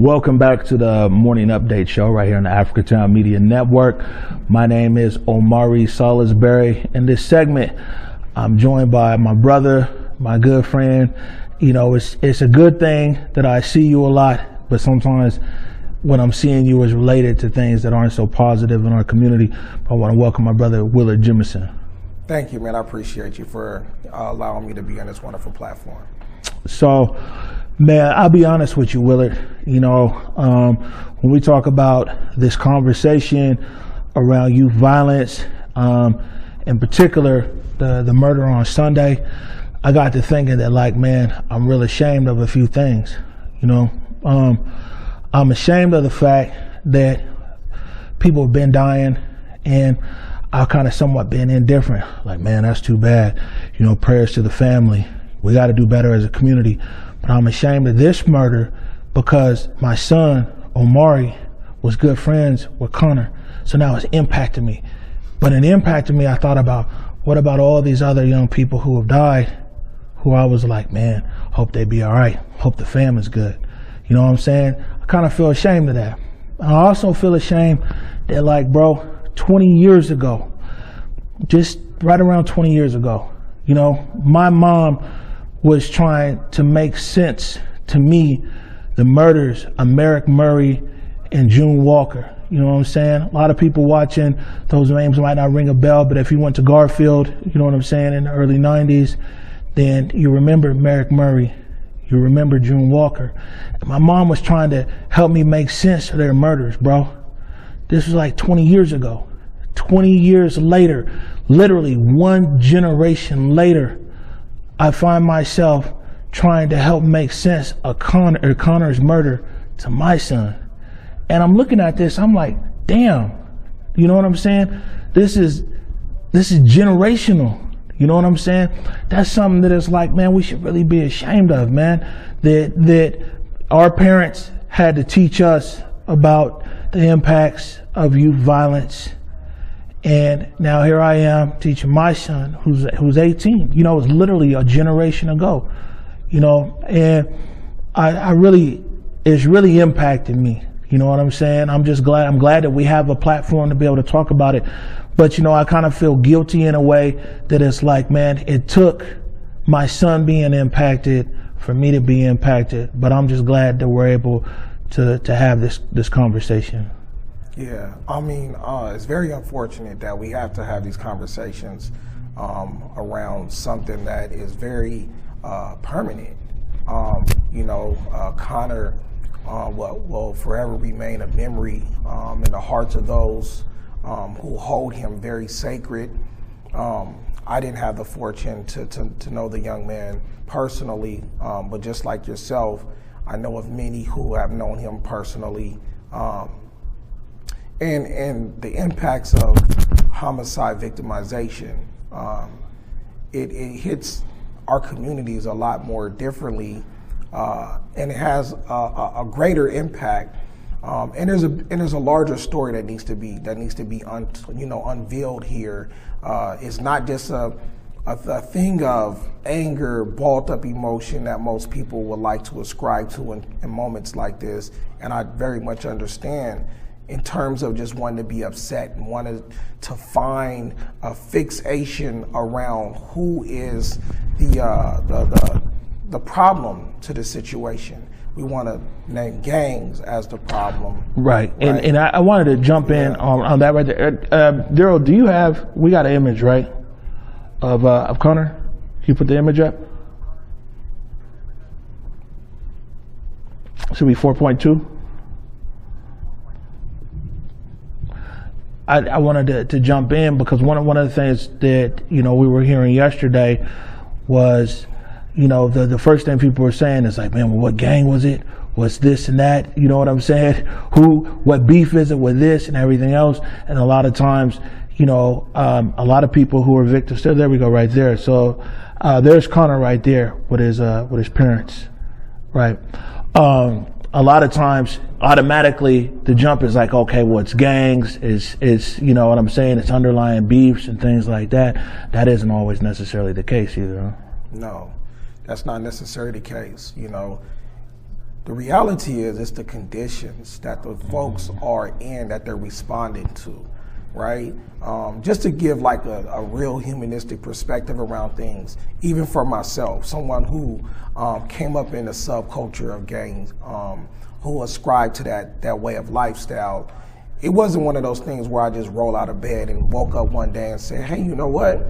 Welcome back to the Morning Update Show right here on the Africatown Media Network. My name is Omari Salisbury. In this segment, I'm joined by my brother, my good friend. You know, it's a good thing that I see you a lot, but sometimes when I'm seeing you is related to things that aren't so positive in our community. I want to welcome my brother, Willard Jimerson. Thank you, man. I appreciate you for allowing me to be on this wonderful platform. So, man, I'll be honest with you, Willard. You know, when we talk about this conversation around youth violence, in particular, the murder on Sunday, I got to thinking that, like, man, I'm real ashamed of a few things. You know, I'm ashamed of the fact that people have been dying, and I've kind of somewhat been indifferent. Like, man, that's too bad. You know, prayers to the family. We got to do better as a community. But I'm ashamed of this murder because my son, Omari, was good friends with Conner. So now it's impacting me. But in impacting me, I thought about, what about all these other young people who have died, who I was like, man, hope they be all right. Hope the family's good. You know what I'm saying? I kind of feel ashamed of that. I also feel ashamed that, like, bro, 20 years ago, just right around 20 years ago, you know, my mom was trying to make sense to me the murders of Merrick Murray and June Walker. You know what I'm saying? A lot of people watching, those names might not ring a bell, but if you went to Garfield, you know what I'm saying, in the early 90s, then you remember Merrick Murray, you remember June Walker. And my mom was trying to help me make sense of their murders, bro. This was like 20 years ago. 20 years later, literally one generation later, I find myself trying to help make sense of Conner's murder to my son. And I'm looking at this, I'm like, damn, you know what I'm saying? This is generational. You know what I'm saying? That's something that is like, man, we should really be ashamed of, man. That our parents had to teach us about the impacts of youth violence. And now here I am teaching my son, who's 18. You know, it was literally a generation ago. You know, and it's really impacted me. You know what I'm saying? I'm glad that we have a platform to be able to talk about it. But, you know, I kind of feel guilty in a way that it's like, man, it took my son being impacted for me to be impacted. But I'm just glad that we're able to have this conversation. Yeah, I mean, it's very unfortunate that we have to have these conversations around something that is very permanent. You know, Conner will forever remain a memory in the hearts of those who hold him very sacred. I didn't have the fortune to know the young man personally, but just like yourself, I know of many who have known him personally. And the impacts of homicide victimization, it hits our communities a lot more differently, and it has a greater impact. And there's a larger story that needs to be unveiled here. It's not just a thing of anger, balled up emotion that most people would like to ascribe to in moments like this, and I very much understand. In terms of just wanting to be upset and wanting to find a fixation around who is the problem to the situation. We want to name gangs as the problem. Right. And I wanted to jump in on that right there. Daryl, we got an image, right, of Conner? Can you put the image up? Should be 4.2. I wanted to jump in because one of the things that, you know, we were hearing yesterday was, you know, the first thing people were saying is like, man, well, what gang was it? What's this and that? You know what I'm saying? What beef is it with this and everything else? And a lot of times, you know, a lot of people who are victims, there we go right there. So there's Conner right there with his parents, right? A lot of times, automatically, the jump is like, okay, well, it's gangs, it's you know what I'm saying, it's underlying beefs and things like that. That isn't always necessarily the case either, huh? No, that's not necessarily the case. You know, The reality is it's the conditions that the folks are in that they're responding to, right? Just to give like a real humanistic perspective around things, even for myself, someone who came up in a subculture of gangs, who ascribed to that way of lifestyle. It wasn't one of those things where I just roll out of bed and woke up one day and said, hey, you know what?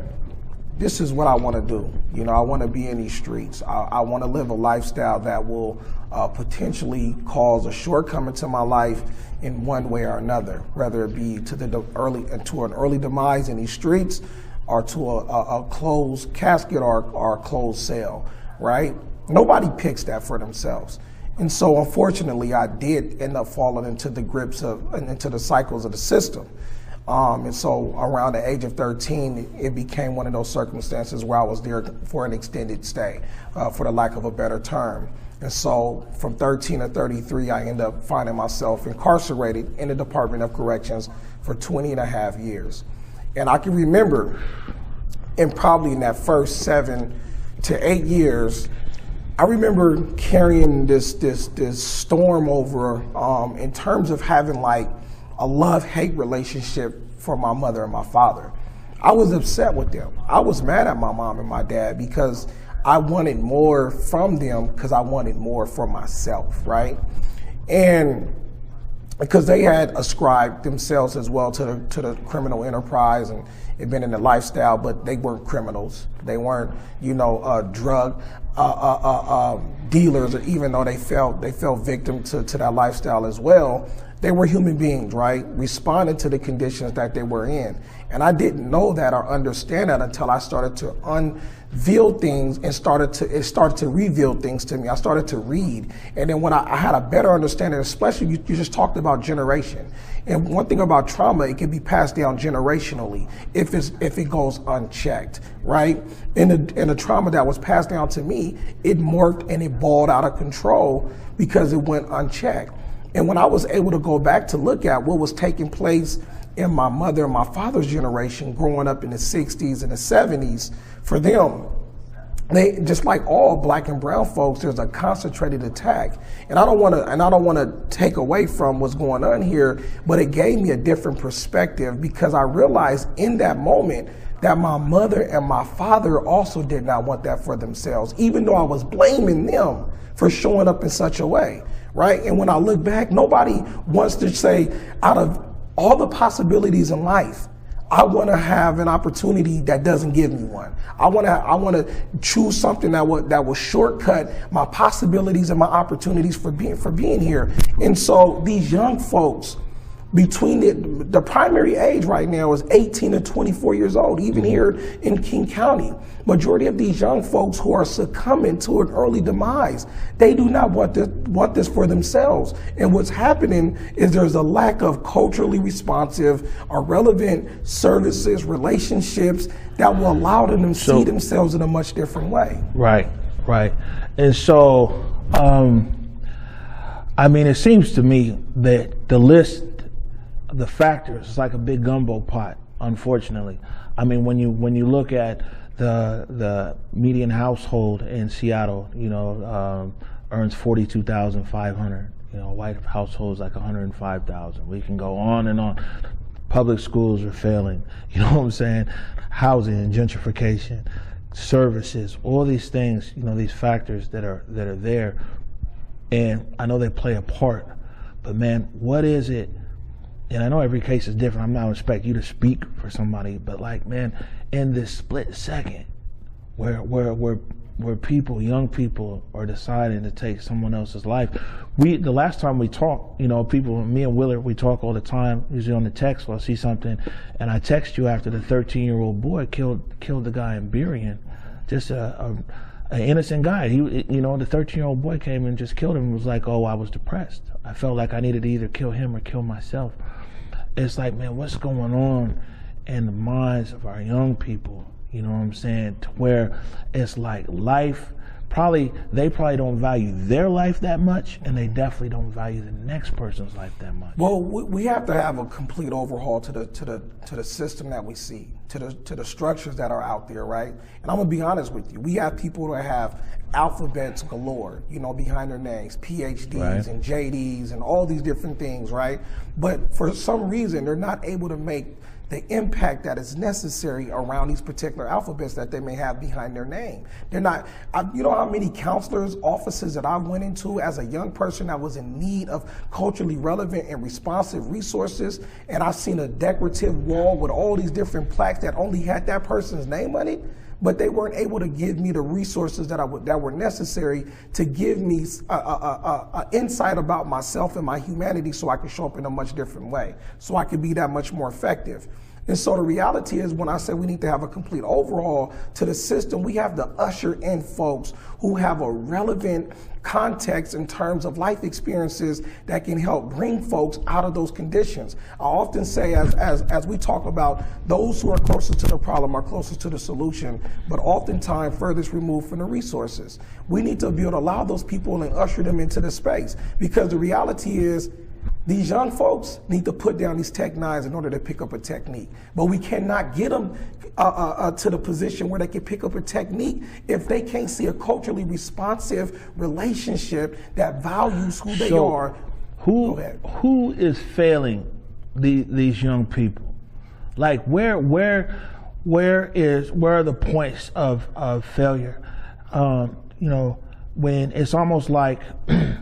This is what I want to do. You know, I want to be in these streets. I want to live a lifestyle that will potentially cause a shortcoming to my life in one way or another, whether it be to an early demise in these streets, or to a closed casket or a closed cell, right? Nobody picks that for themselves. And so unfortunately, I did end up falling into the grips of, into the cycles of the system. And so around the age of 13, it became one of those circumstances where I was there for an extended stay, for the lack of a better term. And so from 13 to 33, I ended up finding myself incarcerated in the Department of Corrections for 20 and a half years. And I can remember, and probably in that first 7 to 8 years, I remember carrying this storm over in terms of having like a love-hate relationship for my mother and my father. I was upset with them. I was mad at my mom and my dad because I wanted more from them because I wanted more for myself, right? And because they had ascribed themselves as well to the criminal enterprise and had been in the lifestyle, but they weren't criminals. They weren't, drug dealers, or even though they fell victim to that lifestyle as well. They were human beings, right? Responding to the conditions that they were in. And I didn't know that or understand that until I started to unveil things and it started to reveal things to me. I started to read. And then when I had a better understanding, especially you just talked about generation. And one thing about trauma, it can be passed down generationally if it goes unchecked, right? And the trauma that was passed down to me, it morphed and it balled out of control because it went unchecked. And when I was able to go back to look at what was taking place in my mother and my father's generation growing up in the 60s and the 70s, for them, they, just like all black and brown folks, there's a concentrated attack. And I don't want to take away from what's going on here, but it gave me a different perspective because I realized in that moment that my mother and my father also did not want that for themselves, even though I was blaming them for showing up in such a way. Right? And when I look back, nobody wants to say, out of all the possibilities in life, I want to have an opportunity that doesn't give me one. I want to choose something that will shortcut my possibilities and my opportunities for being here. And so these young folks, between the primary age right now is 18 to 24 years old, even here in King County. Majority of these young folks who are succumbing to an early demise, they do not want this for themselves. And what's happening is there's a lack of culturally responsive or relevant services, relationships that will allow them to see themselves in a much different way. Right. And so, it seems to me that the list, the factors, it's like a big gumbo pot, unfortunately. When you look at the median household in Seattle, earns $42,500. White households like $105,000. We can go on and on. Public schools are failing. You know what I'm saying? Housing, gentrification, services, all these things. These factors that are there, and I know they play a part. But man, what is it? And I know every case is different. I'm not expecting you to speak for somebody, but in this split second where people, young people, are deciding to take someone else's life. The last time we talked, me and Willard, we talk all the time, usually on the text, or I'll see something, and I text you after the 13-year-old boy killed the guy in Burien, just an innocent guy. The 13-year-old boy came and just killed him and was like, oh, I was depressed. I felt like I needed to either kill him or kill myself. It's like, man, what's going on in the minds of our young people? You know what I'm saying? To where it's like life they probably don't value their life that much, and they definitely don't value the next person's life that much. Well, we have to have a complete overhaul to the system that we see, to the structures that are out there, right? And I'm gonna be honest with you. We have people that have alphabets galore, behind their names, PhDs right. and JDs and all these different things, right? But for some reason, they're not able to make the impact that is necessary around these particular alphabets that they may have behind their name. They're not, you know how many counselors' offices that I went into as a young person that was in need of culturally relevant and responsive resources, and I've seen a decorative wall with all these different plaques that only had that person's name on it, but they weren't able to give me the resources that were necessary to give me a insight about myself and my humanity, so I could show up in a much different way, so I could be that much more effective. And so the reality is, when I say we need to have a complete overhaul to the system, we have to usher in folks who have a relevant context in terms of life experiences that can help bring folks out of those conditions. I often say, as we talk about, those who are closest to the problem are closest to the solution, but oftentimes furthest removed from the resources. We need to be able to allow those people and usher them into the space, because the reality is, these young folks need to put down these Tech 9s in order to pick up a technique. But we cannot get them to the position where they can pick up a technique if they can't see a culturally responsive relationship that values who they are. Who is failing these young people? Like, where are the points of failure? When it's almost like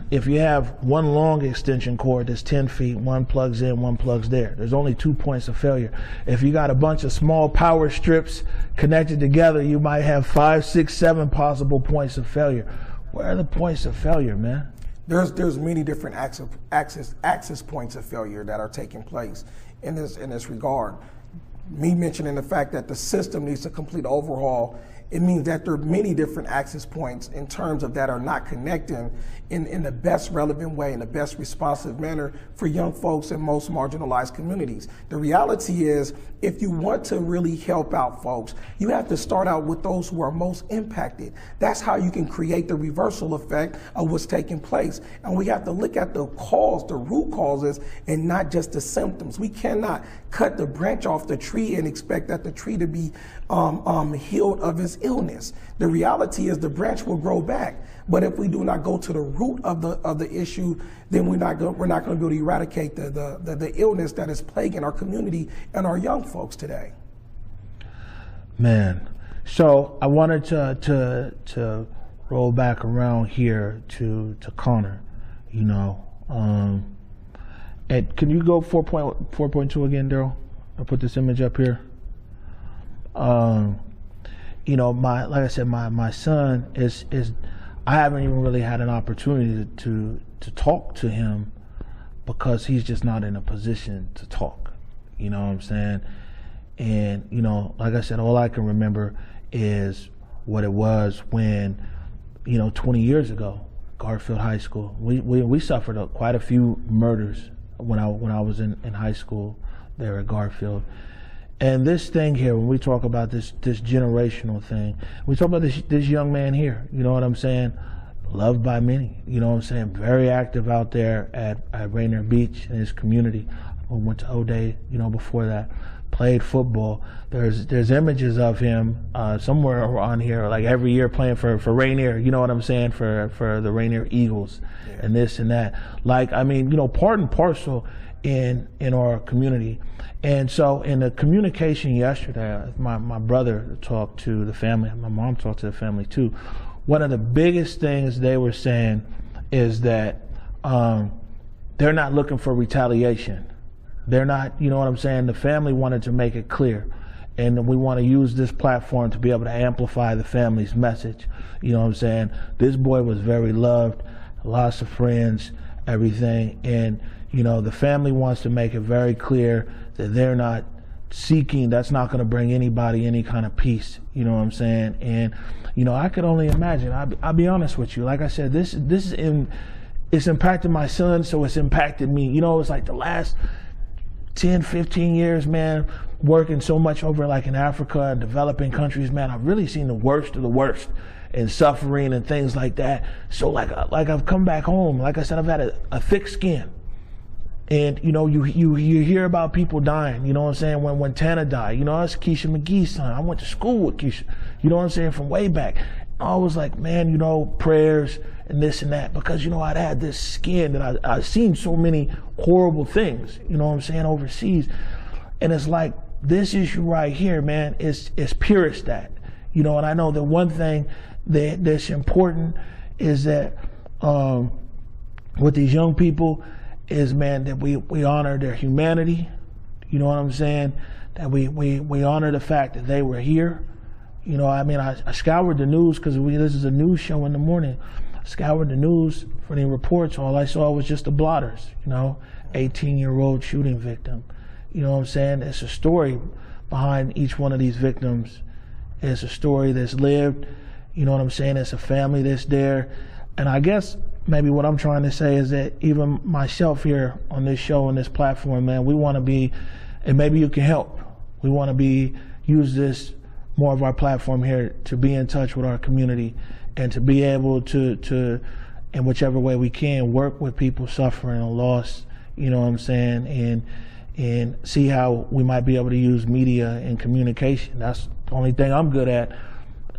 if you have one long extension cord that's 10 feet, one plugs in, one plugs there. There's only 2 points of failure. If you got a bunch of small power strips connected together, you might have 5, 6, 7 possible points of failure. Where are the points of failure, man? There's many different access points of failure that are taking place in this regard. Me mentioning the fact that the system needs a complete overhaul, it means that there are many different access points in terms of that are not connecting in the best relevant way, in the best responsive manner for young folks in most marginalized communities. The reality is, if you want to really help out folks, you have to start out with those who are most impacted. That's how you can create the reversal effect of what's taking place. And we have to look at the cause, the root causes, and not just the symptoms. We cannot cut the branch off the tree and expect that the tree to be healed of its illness. The reality is, the branch will grow back. But if we do not go to the root of the issue, then we're not going to be able to eradicate the illness that is plaguing our community and our young folks today. Man, so I wanted to roll back around here to Conner. And can you go 4.2 again, Daryl? I'll put this image up here. Like I said, my son is I haven't even really had an opportunity to talk to him because he's just not in a position to talk. You know what I'm saying? And, like I said, all I can remember is what it was when, 20 years ago, Garfield High School, we suffered quite a few murders when I was in high school there at Garfield. And this thing here, when we talk about this generational thing, we talk about this young man here, you know what I'm saying? Loved by many, you know what I'm saying? Very active out there at Rainier Beach in his community. We went to O'Day, before that. Played football. There's images of him somewhere on here, like every year playing for Rainier, you know what I'm saying, for the Rainier Eagles, yeah. And this and that. Like, part and parcel in our community. And so in the communication yesterday, my brother talked to the family, my mom talked to the family too. One of the biggest things they were saying is that they're not looking for retaliation. They're not, you know what I'm saying? The family wanted to make it clear. And we want to use this platform to be able to amplify the family's message. You know what I'm saying? This boy was very loved, lots of friends, everything. And, the family wants to make it very clear that they're not seeking, that's not going to bring anybody any kind of peace. You know what I'm saying? And, I could only imagine, I'll be honest with you. Like I said, it's impacted my son, so it's impacted me. It's like the last 10, 15 years, man, working so much over like in Africa and developing countries, man, I've really seen the worst of the worst. and suffering and things like that. So like I've come back home. Like I said, I've had a thick skin. And, you know, you hear about people dying, you know what I'm saying? When Tana died, you know, that's Keisha McGee's son. I went to school with Keisha, you know what I'm saying, from way back. I was like, man, you know, prayers and this and that, because, you know, I'd had this skin that I've seen so many horrible things, you know what I'm saying, overseas. And it's like, this issue right here, man, is pure as that. You know, and I know that one thing that's important is that with these young people, is, man, that we honor their humanity, you know what I'm saying? That we honor the fact that they were here. You know, I mean, I scoured the news because this is a news show in the morning. I scoured the news for the reports. All I saw was just the blotters, you know, 18-year-old shooting victim. You know what I'm saying? It's a story behind each one of these victims. It's a story that's lived, you know what I'm saying? It's a family that's there. And I guess maybe what I'm trying to say is that even myself here on this show, on this platform, man, we want to be, and maybe you can help, we want to use this, more of our platform here, to be in touch with our community and to be able to in whichever way we can, work with people suffering and lost, you know what I'm saying, and see how we might be able to use media and communication. That's the only thing I'm good at,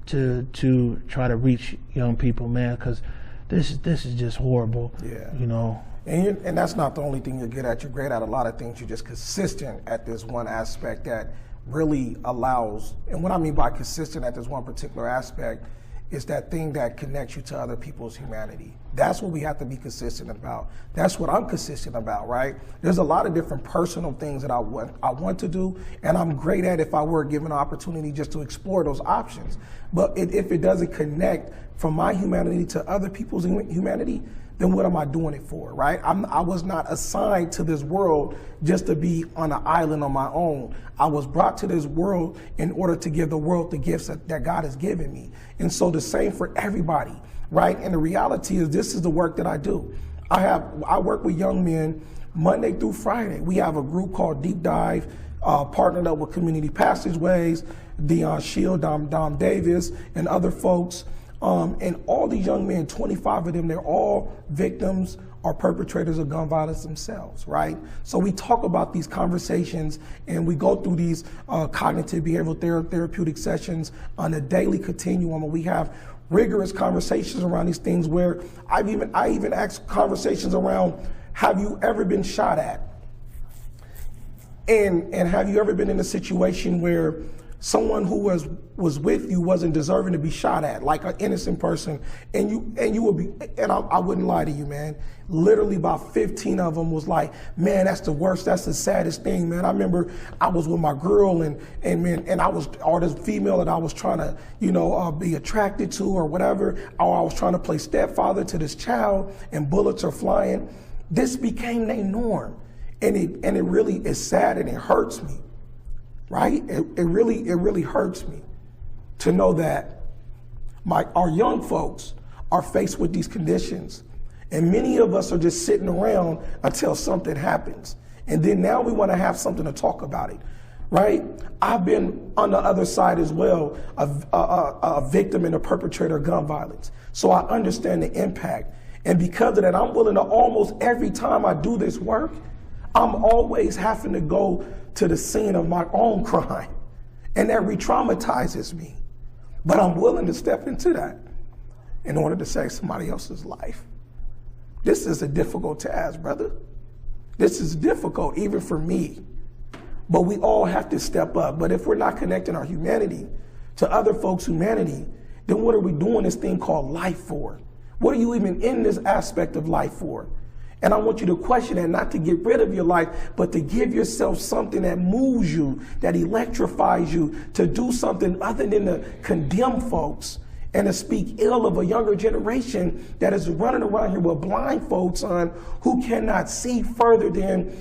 to try to reach young people, man, because this is just horrible. Yeah. You know. And that's not the only thing you're good at. You're great at a lot of things. You're just consistent at this one aspect that really allows, and what I mean by consistent at this one particular aspect is that thing that connects you to other people's humanity. That's what we have to be consistent about. That's what I'm consistent about, right? There's a lot of different personal things that I want to do, and I'm great at, if I were given an opportunity, just to explore those options. But if it doesn't connect from my humanity to other people's humanity, then what am I doing it for, right? I was not assigned to this world just to be on an island on my own. I was brought to this world in order to give the world the gifts that God has given me. And so the same for everybody, right? And the reality is, this is the work that I do. I work with young men Monday through Friday. We have a group called Deep Dive, partnered up with Community Passageways, Dion Shield, Dom Davis, and other folks. And all these young men, 25 of them, they're all victims or perpetrators of gun violence themselves, right? So we talk about these conversations, and we go through these cognitive behavioral therapeutic sessions on a daily continuum, and we have rigorous conversations around these things, where I even ask conversations around, have you ever been shot at? And have you ever been in a situation where someone who was with you wasn't deserving to be shot at, like an innocent person, and you would be, and I wouldn't lie to you, man, literally about 15 of them was like, man, that's the worst, that's the saddest thing, man. I remember I was with my girl, and I was, or this female that I was trying to, you know, be attracted to or whatever, or I was trying to play stepfather to this child, and bullets are flying. This became their norm, and it really is sad, and it hurts me. Right? It really hurts me to know that our young folks are faced with these conditions, and many of us are just sitting around until something happens, and then now we want to have something to talk about it, right? I've been on the other side as well, a victim and a perpetrator of gun violence, so I understand the impact, and because of that, I'm willing to, almost every time I do this work, I'm always having to go to the scene of my own crime, and that re-traumatizes me. But I'm willing to step into that in order to save somebody else's life. This is a difficult task, brother. This is difficult, even for me. But we all have to step up. But if we're not connecting our humanity to other folks' humanity, then what are we doing this thing called life for? What are you even in this aspect of life for? And I want you to question that, not to get rid of your life, but to give yourself something that moves you, that electrifies you, to do something other than to condemn folks and to speak ill of a younger generation that is running around here with blind folks on, who cannot see further than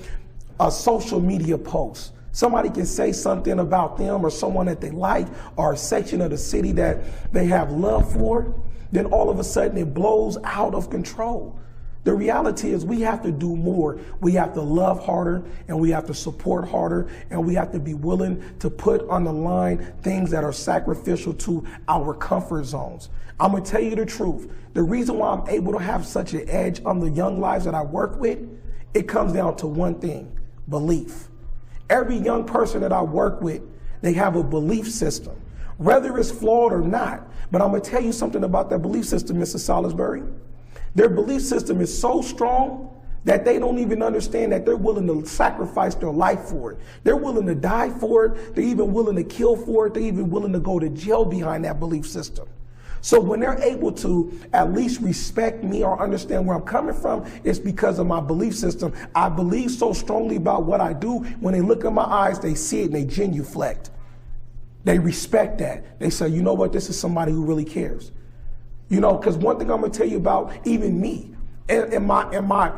a social media post. Somebody can say something about them or someone that they like, or a section of the city that they have love for, then all of a sudden it blows out of control. The reality is we have to do more. We have to love harder, and we have to support harder, and we have to be willing to put on the line things that are sacrificial to our comfort zones. I'm gonna tell you the truth. The reason why I'm able to have such an edge on the young lives that I work with, it comes down to one thing: belief. Every young person that I work with, they have a belief system, whether it's flawed or not. But I'm gonna tell you something about that belief system, Mrs. Salisbury. Their belief system is so strong that they don't even understand that they're willing to sacrifice their life for it. They're willing to die for it. They're even willing to kill for it. They're even willing to go to jail behind that belief system. So when they're able to at least respect me or understand where I'm coming from, it's because of my belief system. I believe so strongly about what I do. When they look in my eyes, they see it and they genuflect. They respect that. They say, you know what, this is somebody who really cares. You know, because one thing I'm gonna tell you about even me and my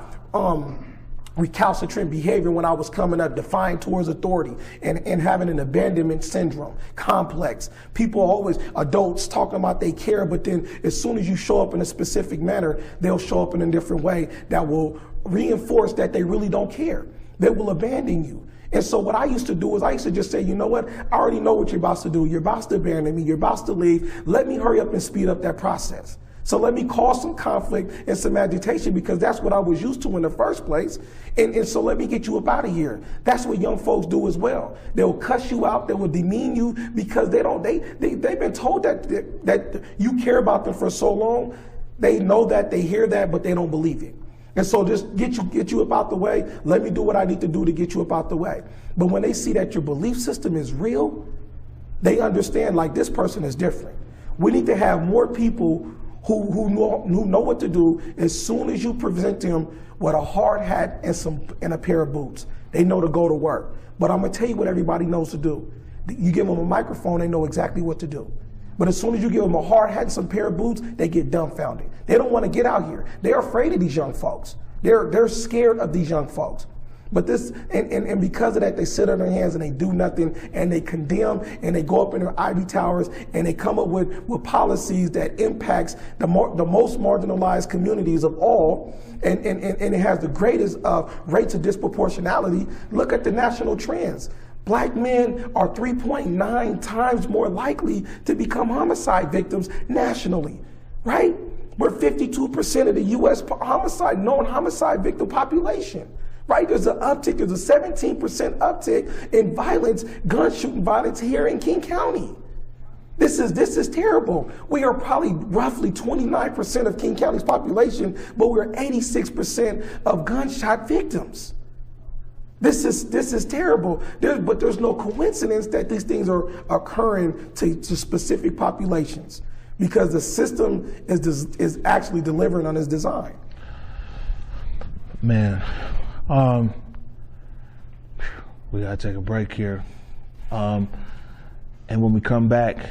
recalcitrant behavior when I was coming up, defiant towards authority and having an abandonment syndrome complex. People always, adults talking about they care, but then as soon as you show up in a specific manner, they'll show up in a different way that will reinforce that they really don't care. They will abandon you. And so what I used to do is I used to just say, you know what? I already know what you're about to do. You're about to abandon me. You're about to leave. Let me hurry up and speed up that process. So let me cause some conflict and some agitation because that's what I was used to in the first place. And so let me get you up out of here. That's what young folks do as well. They'll cuss you out. They will demean you because they've been told that you care about them for so long. They know that, they hear that, but they don't believe it. And so just get you up out the way. Let me do what I need to do to get you up out the way. But when they see that your belief system is real, they understand like this person is different. We need to have more people who know what to do as soon as you present them with a hard hat and a pair of boots. They know to go to work. But I'm gonna tell you what everybody knows to do. You give them a microphone, they know exactly what to do. But as soon as you give them a hard hat and some pair of boots, they get dumbfounded. They don't want to get out here. They're afraid of these young folks. They're scared of these young folks. But this, and because of that, they sit on their hands and they do nothing and they condemn and they go up in their ivy towers and they come up with policies that impacts the most marginalized communities of all, and it has the greatest rates of disproportionality. Look at the national trends. Black men are 3.9 times more likely to become homicide victims nationally, right? We're 52% of the U.S. known homicide victim population, right? There's an uptick, there's a 17% uptick in violence, gun shooting violence here in King County. This is terrible. We are probably roughly 29% of King County's population, but we're 86% of gunshot victims. This is terrible. But there's no coincidence that these things are occurring to specific populations because the system is actually delivering on its design. Man, we gotta take a break here. And when we come back,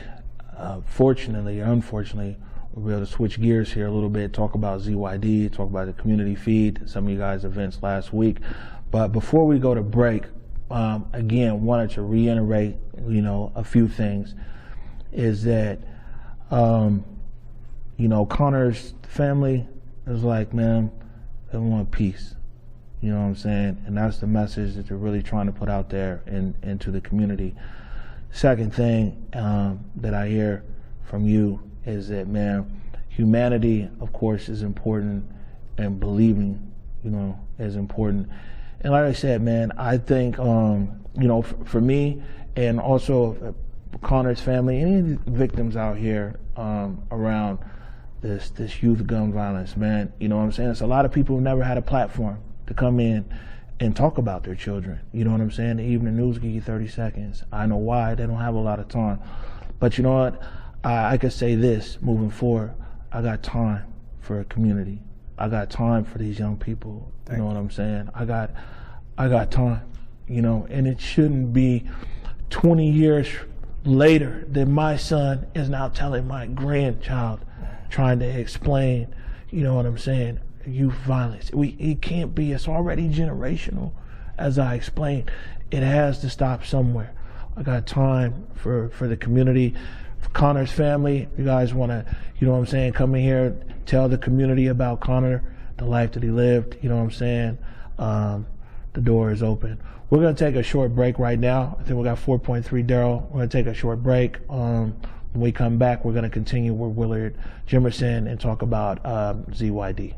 fortunately or unfortunately, we'll be able to switch gears here a little bit, talk about ZYD, talk about the community feed, some of you guys' events last week. But before we go to break, again, wanted to reiterate, a few things. Is that, Conner's family is like, man, they want peace. You know what I'm saying? And that's the message that they're really trying to put out there into the community. Second thing that I hear from you is that, man, humanity, of course, is important, and believing, is important. And like I said, man, I think, for me and also Conner's family, any victims out here around this youth gun violence, man, you know what I'm saying? It's a lot of people who never had a platform to come in and talk about their children. You know what I'm saying? The evening news give you 30 seconds. I know why. They don't have a lot of time. But you know what? I could say this moving forward. I got time for a community. I got time for these young people. You know what I'm saying? I got time, and it shouldn't be 20 years later that my son is now telling my grandchild, trying to explain, you know what I'm saying, youth violence. It can't be. It's already generational. As I explained, it has to stop somewhere. I got time for the community, for Conner's family. You guys want to, come in here, tell the community about Conner the life that he lived. You know what I'm saying? The door is open. We're going to take a short break right now. I think we got 4.3, Daryl. We're going to take a short break. When we come back, we're going to continue with Willard Jimerson and talk about ZYD.